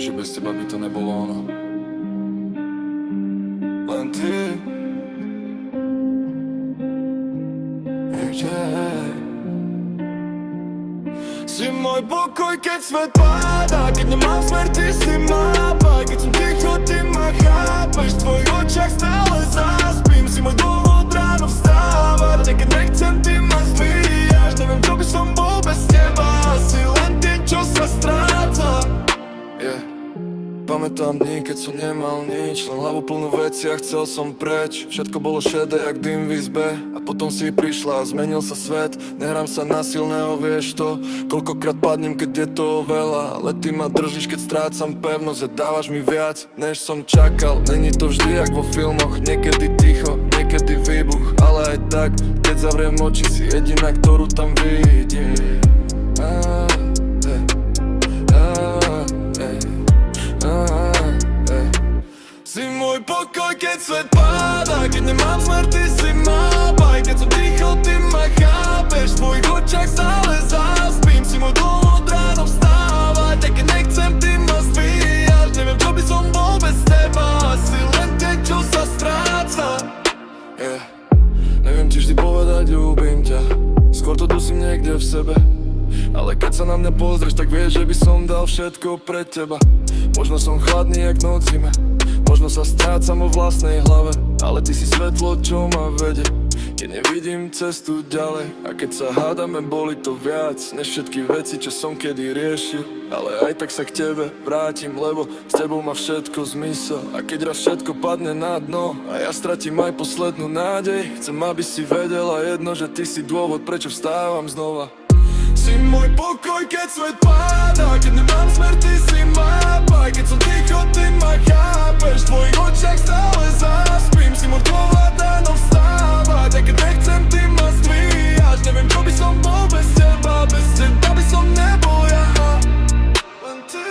že bez teba by to nebolo ono. Len ty, yeah. Si môj pokoj, keď svet páda, keď nemám smer, ty si mapa. Keď som ticho, ty ma chápeš, v tvojich očiach stále zaspím. Si môj dôvod ráno vstávať, aj keď nechcem, ty ma zvíjaš. Neviem, čo by som bol bez teba, si len ty, čo sa stráca. Yeah. Pamätám dní, keď som nemal nič, len hlavu plnú veci a chcel som preč. Všetko bolo šedé jak dym v izbe a potom si prišla a zmenil sa svet. Nehrám sa na silného, vieš to, koľkokrát padnem, keď je toho veľa. Ale ty ma držíš, keď strácam pevnosť a dávaš mi viac, než som čakal. Není to vždy jak vo filmoch, niekedy ticho, niekedy výbuch. Ale aj tak, keď zavriem oči, si jediná, ktorú tam vidím. Si môj pokoj, keď svet páda, keď nemám smer, ty si mapa. Keď som ticho, ty ma chápeš, v tvojich očiach stále zaspím. Si môj dôvod ráno vstávať, aj keď nechcem, ty ma zvíjaš. Neviem, čo by som bol bez teba, si len ten, čo sa stráca. Yeah. Neviem ti vždy povedať, ľúbim ťa, skôr to dusím niekde v sebe. Ale keď sa na mňa pozrieš, tak vieš, že by som dal všetko pre teba. Možno som chladný jak noc zime, možno sa strácam vo vlastnej hlave, ale ty si svetlo, čo ma vedie, keď nevidím cestu ďalej. A keď sa hádame, boli to viac než všetky veci, čo som kedy riešil. Ale aj tak sa k tebe vrátim, lebo s tebou má všetko zmysel. A keď raz všetko padne na dno a ja stratím aj poslednú nádej, chcem, aby si vedela jedno, že ty si dôvod, prečo vstávam znova. Si môj pokoj, keď svet páda, keď nemám smer, ty si mapa. Keď som ticho, ty ma chápeš, v tvojich očiach stále zaspím. Si môj dôvod ráno vstávať, aj keď nechcem, ty ma zdvíjaš. Neviem, čo by som bol bez teba by som nebol ja. Len ty.